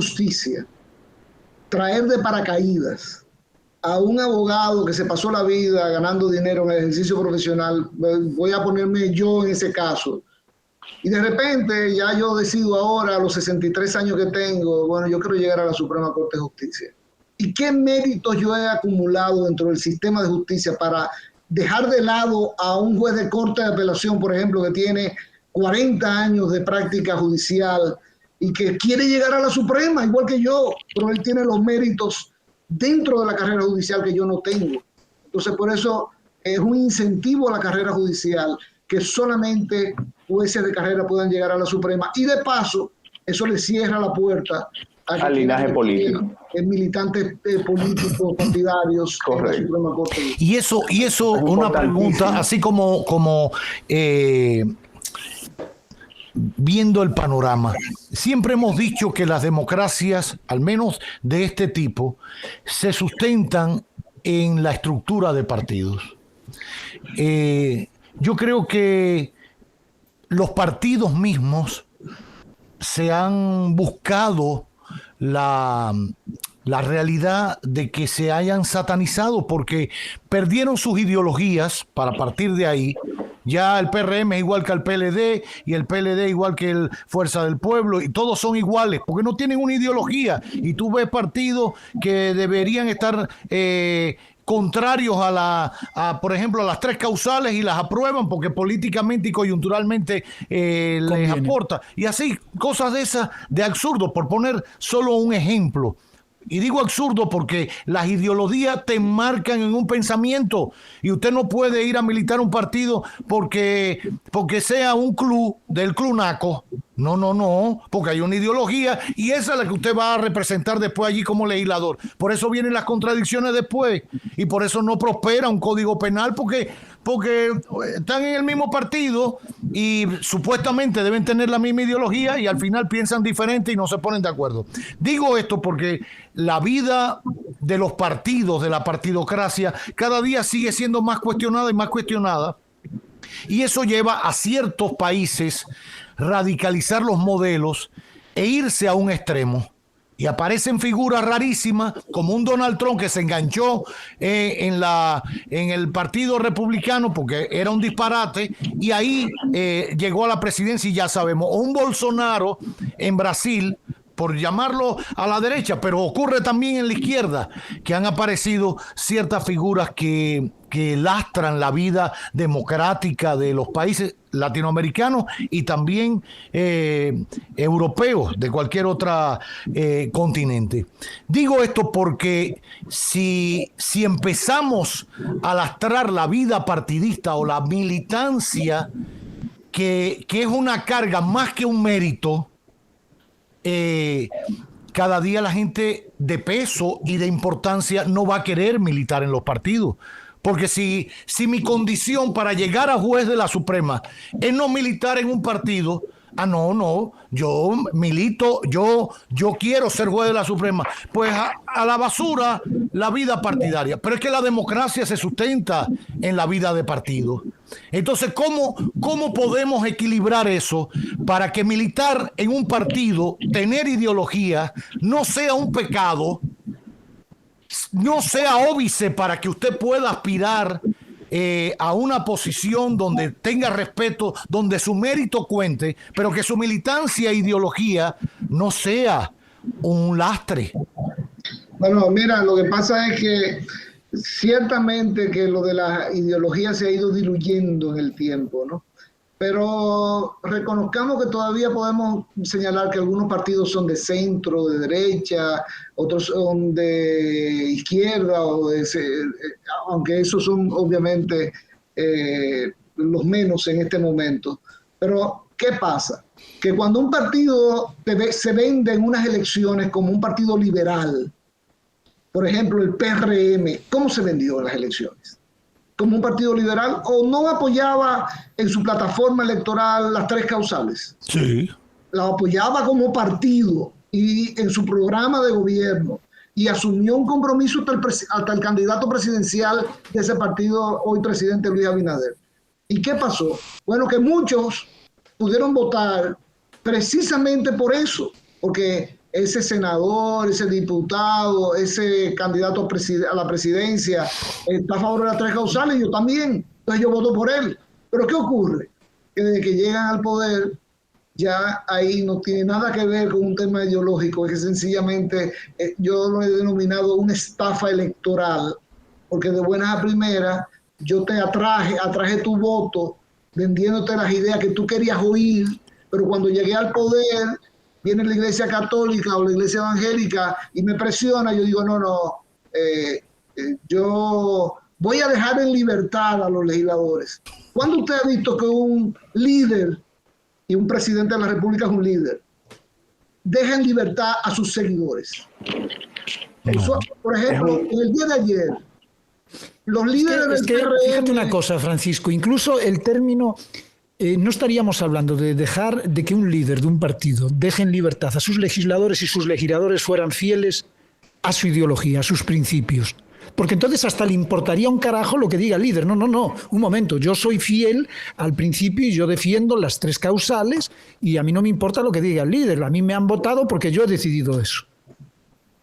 justicia traer de paracaídas a un abogado que se pasó la vida ganando dinero en el ejercicio profesional, voy a ponerme yo en ese caso, y de repente ya yo decido ahora, a los 63 años que tengo, bueno, yo quiero llegar a la Suprema Corte de Justicia. ¿Y qué méritos yo he acumulado dentro del sistema de justicia para dejar de lado a un juez de corte de apelación, por ejemplo, que tiene 40 años de práctica judicial y que quiere llegar a la Suprema, igual que yo, pero él tiene los méritos dentro de la carrera judicial que yo no tengo? Entonces, por eso es un incentivo a la carrera judicial que solamente jueces de carrera puedan llegar a la Suprema, y de paso, eso le cierra la puerta al linaje político. Militantes políticos, partidarios. Correcto. Y eso una pregunta, así como viendo el panorama. Siempre hemos dicho que las democracias, al menos de este tipo, se sustentan en la estructura de partidos. Yo creo que los partidos mismos se han buscado la realidad de que se hayan satanizado porque perdieron sus ideologías. Para partir de ahí, ya el PRM es igual que el PLD y el PLD igual que el Fuerza del Pueblo, y todos son iguales porque no tienen una ideología. Y tú ves partidos que deberían estar contrarios por ejemplo, a las 3 causales, y las aprueban porque políticamente y coyunturalmente les aporta. Y así, cosas de esas, de absurdo, por poner solo un ejemplo. Y digo absurdo porque las ideologías te enmarcan en un pensamiento, y usted no puede ir a militar un partido porque sea un club del club naco. No, porque hay una ideología y esa es la que usted va a representar después allí como legislador. Por eso vienen las contradicciones después, y por eso no prospera un código penal, porque están en el mismo partido y supuestamente deben tener la misma ideología, y al final piensan diferente y no se ponen de acuerdo. Digo esto porque la vida de los partidos, de la partidocracia, cada día sigue siendo más cuestionada y más cuestionada, y eso lleva a ciertos países radicalizar los modelos e irse a un extremo. Y aparecen figuras rarísimas como un Donald Trump que se enganchó en el Partido Republicano porque era un disparate, y ahí llegó a la presidencia, y ya sabemos. O un Bolsonaro en Brasil, por llamarlo a la derecha, pero ocurre también en la izquierda, que han aparecido ciertas figuras que lastran la vida democrática de los países latinoamericanos y también europeos, de cualquier otro continente. Digo esto porque si empezamos a lastrar la vida partidista o la militancia, que es una carga más que un mérito, cada día la gente de peso y de importancia no va a querer militar en los partidos. Porque si mi condición para llegar a juez de la Suprema es no militar en un partido, no, yo milito, yo quiero ser juez de la Suprema, pues a la basura la vida partidaria. Pero es que la democracia se sustenta en la vida de partido. Entonces, ¿cómo podemos equilibrar eso para que militar en un partido, tener ideología, no sea un pecado, no sea óbice para que usted pueda aspirar a una posición donde tenga respeto, donde su mérito cuente, pero que su militancia e ideología no sea un lastre? Bueno, mira, lo que pasa es que ciertamente que lo de la ideología se ha ido diluyendo en el tiempo, ¿no? Pero reconozcamos que todavía podemos señalar que algunos partidos son de centro, de derecha, otros son de izquierda, aunque esos son obviamente los menos en este momento. Pero, ¿qué pasa? Que cuando un partido se vende en unas elecciones como un partido liberal, por ejemplo, el PRM, ¿cómo se vendió en las elecciones? Como un partido liberal, o no apoyaba en su plataforma electoral las 3 causales. Sí. La apoyaba como partido y en su programa de gobierno, y asumió un compromiso hasta el candidato presidencial de ese partido, hoy presidente Luis Abinader. ¿Y qué pasó? Bueno, que muchos pudieron votar precisamente por eso, porque ese senador, ese diputado, ese candidato a la presidencia está a favor de las 3 causales, yo también, entonces yo voto por él. Pero ¿qué ocurre? Que desde que llegan al poder, ya ahí no tiene nada que ver con un tema ideológico, es que sencillamente yo lo he denominado una estafa electoral, porque de buenas a primeras yo te atraje tu voto, vendiéndote las ideas que tú querías oír, pero cuando llegué al poder, viene la iglesia católica o la iglesia evangélica y me presiona, yo digo, yo voy a dejar en libertad a los legisladores. ¿Cuándo usted ha visto que un líder, y un presidente de la República es un líder, deja en libertad a sus seguidores? Eso, por ejemplo, en el día de ayer, los líderes del PRM... Fíjate una cosa, Francisco, incluso el término... no estaríamos hablando de dejar de que un líder de un partido deje en libertad a sus legisladores y sus legisladores fueran fieles a su ideología, a sus principios. Porque entonces hasta le importaría un carajo lo que diga el líder. No, un momento, yo soy fiel al principio y yo defiendo las 3 causales y a mí no me importa lo que diga el líder. A mí me han votado porque yo he decidido eso.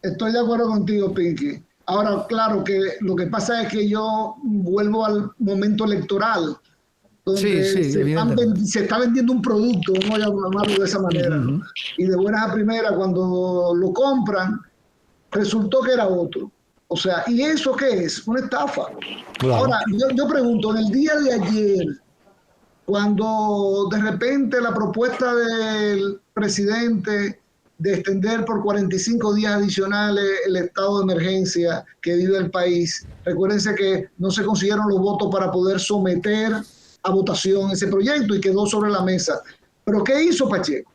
Estoy de acuerdo contigo, Pinky. Ahora, claro que lo que pasa es que yo vuelvo al momento electoral, donde se está vendiendo un producto, vamos a llamarlo de esa manera, ¿no? Y de buenas a primeras, cuando lo compran, resultó que era otro. O sea, ¿y eso qué es? Una estafa. Claro. Ahora, yo pregunto, en el día de ayer, cuando de repente la propuesta del presidente de extender por 45 días adicionales el estado de emergencia que vive el país, recuérdense que no se consiguieron los votos para poder someter a votación ese proyecto y quedó sobre la mesa. ¿Pero qué hizo Pacheco?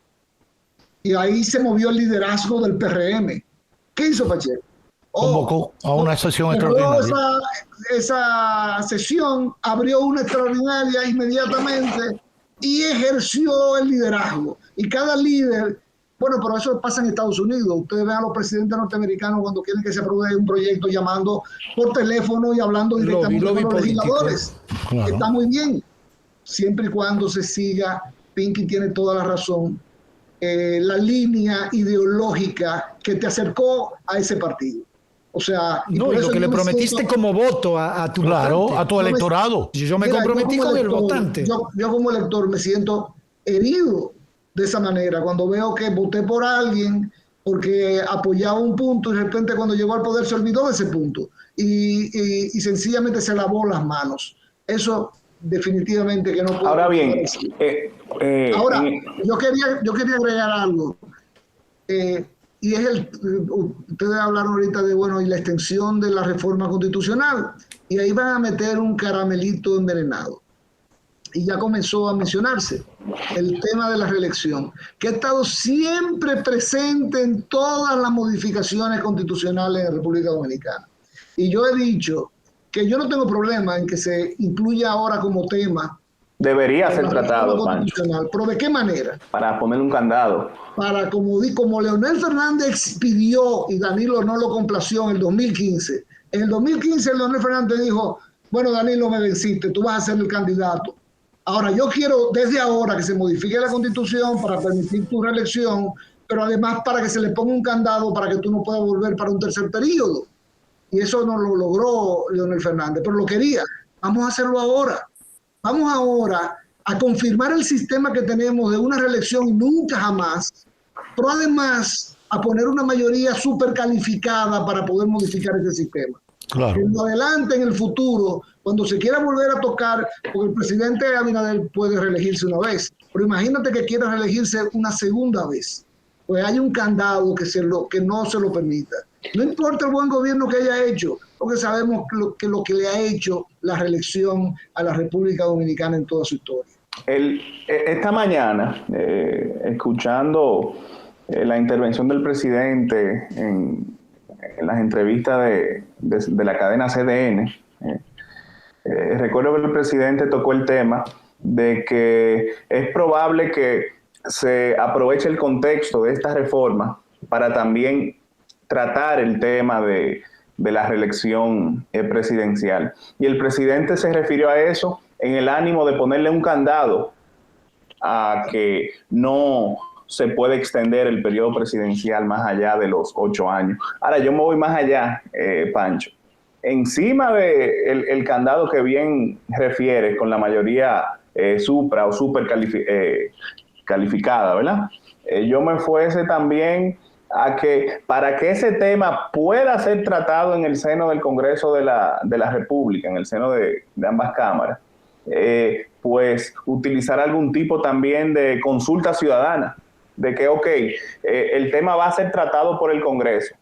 Y ahí se movió el liderazgo del PRM. ¿Qué hizo Pacheco? Convocó a una sesión extraordinaria. Esa sesión abrió una extraordinaria inmediatamente y ejerció el liderazgo. Y cada líder, bueno, pero eso pasa en Estados Unidos. Ustedes ven a los presidentes norteamericanos cuando quieren que se apruebe un proyecto llamando por teléfono y hablando directamente con los legisladores. Claro. Está muy bien, siempre y cuando se siga, Pinky tiene toda la razón, la línea ideológica que te acercó a ese partido. O sea, y lo que le prometiste como voto a tu votante. A tu electorado. Yo me comprometí con el votante. Yo como elector me siento herido de esa manera cuando veo que voté por alguien porque apoyaba un punto y de repente cuando llegó al poder se olvidó de ese punto y sencillamente se lavó las manos. Eso definitivamente que no puedo. Ahora bien, ahora yo quería agregar algo. Y es ustedes hablaron ahorita de, y la extensión de la reforma constitucional, y ahí van a meter un caramelito envenenado. Y ya comenzó a mencionarse el tema de la reelección, que ha estado siempre presente en todas las modificaciones constitucionales en la República Dominicana. Y yo he dicho que yo no tengo problema en que se incluya ahora como tema. Debería ser tratado, Pancho. ¿Pero de qué manera? Para poner un candado. Para, como Leonel Fernández pidió y Danilo no lo complació en el 2015. En el 2015 Leonel Fernández dijo, bueno, Danilo, me venciste, tú vas a ser el candidato. Ahora, yo quiero desde ahora que se modifique la Constitución para permitir tu reelección, pero además para que se le ponga un candado para que tú no puedas volver para un tercer periodo. Y eso no lo logró Leonel Fernández, pero lo quería. Vamos a hacerlo ahora. Vamos ahora a confirmar el sistema que tenemos de una reelección y nunca jamás, pero además a poner una mayoría súper calificada para poder modificar ese sistema. Claro. En adelante, en el futuro, cuando se quiera volver a tocar, porque el presidente Abinader puede reelegirse una vez, pero imagínate que quiera reelegirse una segunda vez, pues hay un candado que no se lo permita. No importa el buen gobierno que haya hecho, porque sabemos lo que le ha hecho la reelección a la República Dominicana en toda su historia. Esta mañana, escuchando la intervención del presidente en las entrevistas de la cadena CDN, recuerdo que el presidente tocó el tema de que es probable que se aproveche el contexto de esta reforma para también tratar el tema de la reelección presidencial. Y el presidente se refirió a eso en el ánimo de ponerle un candado a que no se puede extender el periodo presidencial más allá de los 8 años. Ahora, yo me voy más allá, Pancho. Encima de el candado que bien refiere con la mayoría supra o super calificada, ¿verdad? Yo me fuese también a que para que ese tema pueda ser tratado en el seno del Congreso de la República, en el seno de ambas cámaras, pues utilizar algún tipo también de consulta ciudadana, de que, el tema va a ser tratado por el Congreso,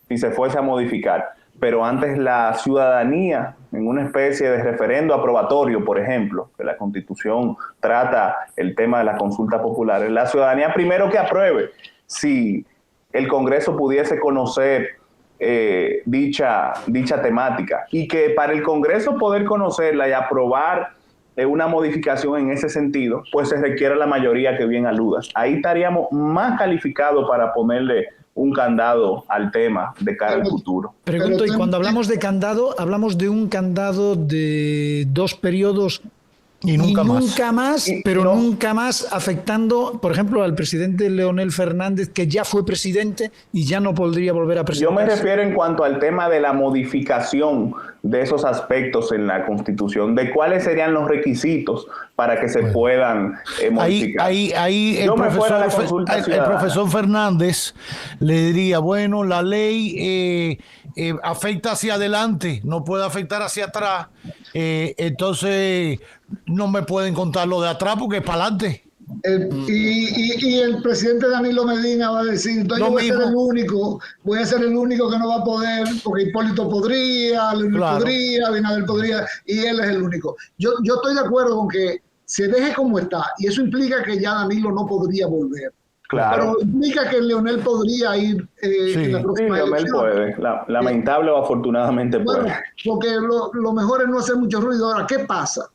si se fuese a modificar, pero antes la ciudadanía, en una especie de referendo aprobatorio, por ejemplo, que la Constitución trata el tema de las consultas populares, la ciudadanía primero que apruebe, si el Congreso pudiese conocer dicha temática, y que para el Congreso poder conocerla y aprobar una modificación en ese sentido, pues se requiere la mayoría que bien aludas. Ahí estaríamos más calificados para ponerle un candado al tema de cara al futuro. Pregunto, y cuando hablamos de candado, ¿hablamos de un candado de 2 periodos y nunca más, pero no, nunca más afectando, por ejemplo, al presidente Leonel Fernández, que ya fue presidente y ya no podría volver a presidir? Yo me refiero en cuanto al tema de la modificación de esos aspectos en la Constitución, de cuáles serían los requisitos para que se puedan modificar. Ahí el profesor Fernández le diría, bueno, la ley afecta hacia adelante, no puede afectar hacia atrás, entonces no me pueden contar lo de atrás porque es para adelante. Y el presidente Danilo Medina va a decir, entonces yo voy a ser el único que no va a poder, porque Hipólito podría, Leonel podría, Abinader podría, y él es el único. Yo estoy de acuerdo con que se deje como está, y eso implica que ya Danilo no podría volver. Claro. Pero implica que Leonel podría ir en la próxima Leonel elección. puede, lamentable o afortunadamente puede. Bueno, porque lo mejor es no hacer mucho ruido. Ahora, ¿qué pasa?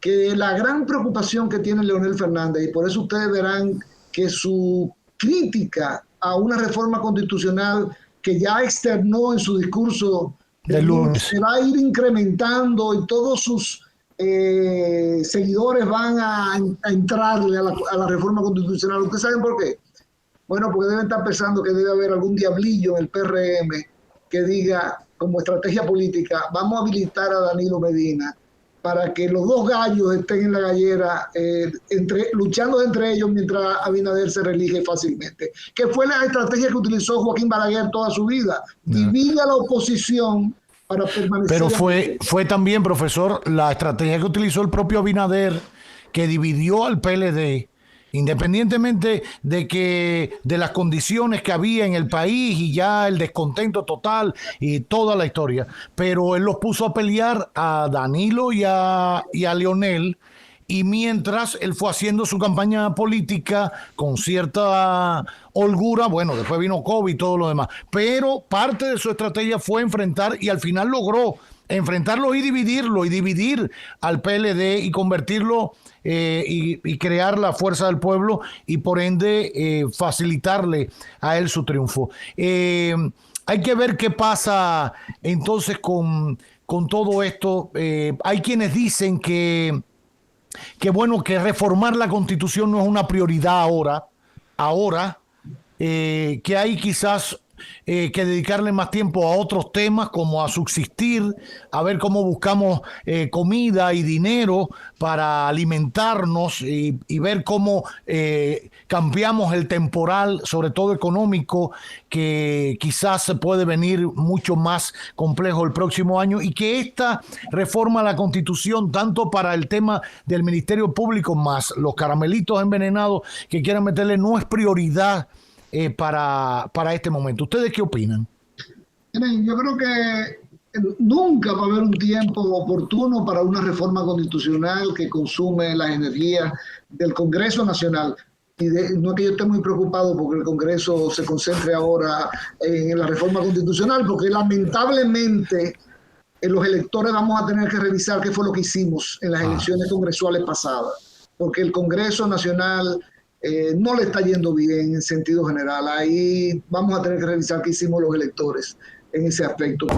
Que la gran preocupación que tiene Leonel Fernández, y por eso ustedes verán que su crítica a una reforma constitucional que ya externó en su discurso del lunes se va a ir incrementando y todos sus seguidores van a entrarle a la reforma constitucional. ¿Ustedes saben por qué? Bueno, porque deben estar pensando que debe haber algún diablillo en el PRM que diga, como estrategia política, vamos a habilitar a Danilo Medina para que los dos gallos estén en la gallera, luchando entre ellos mientras Abinader se reelige fácilmente. Que fue la estrategia que utilizó Joaquín Balaguer toda su vida. Divide a la oposición para permanecer. Pero fue también, profesor, la estrategia que utilizó el propio Abinader, que dividió al PLD, independientemente de las condiciones que había en el país y ya el descontento total y toda la historia, pero él los puso a pelear a Danilo y a Leonel, y mientras él fue haciendo su campaña política con cierta holgura, bueno, después vino COVID y todo lo demás, pero parte de su estrategia fue enfrentar, y al final logró enfrentarlo y dividir al PLD y convertirlo y crear la fuerza del pueblo y por ende facilitarle a él su triunfo. Hay que ver qué pasa entonces con todo esto. Hay quienes dicen que bueno, que reformar la Constitución no es una prioridad ahora, que hay quizás que dedicarle más tiempo a otros temas como a subsistir, a ver cómo buscamos comida y dinero para alimentarnos y ver cómo cambiamos el temporal, sobre todo económico, que quizás se puede venir mucho más complejo el próximo año, y que esta reforma a la Constitución, tanto para el tema del Ministerio Público más los caramelitos envenenados que quieran meterle, no es prioridad para este momento. ¿Ustedes qué opinan? Yo creo que nunca va a haber un tiempo oportuno para una reforma constitucional que consume las energías del Congreso Nacional. Y no es que yo esté muy preocupado porque el Congreso se concentre ahora en la reforma constitucional, porque lamentablemente los electores vamos a tener que revisar qué fue lo que hicimos en las elecciones congresuales pasadas, porque el Congreso Nacional no le está yendo bien en sentido general. Ahí vamos a tener que revisar qué hicimos los electores en ese aspecto.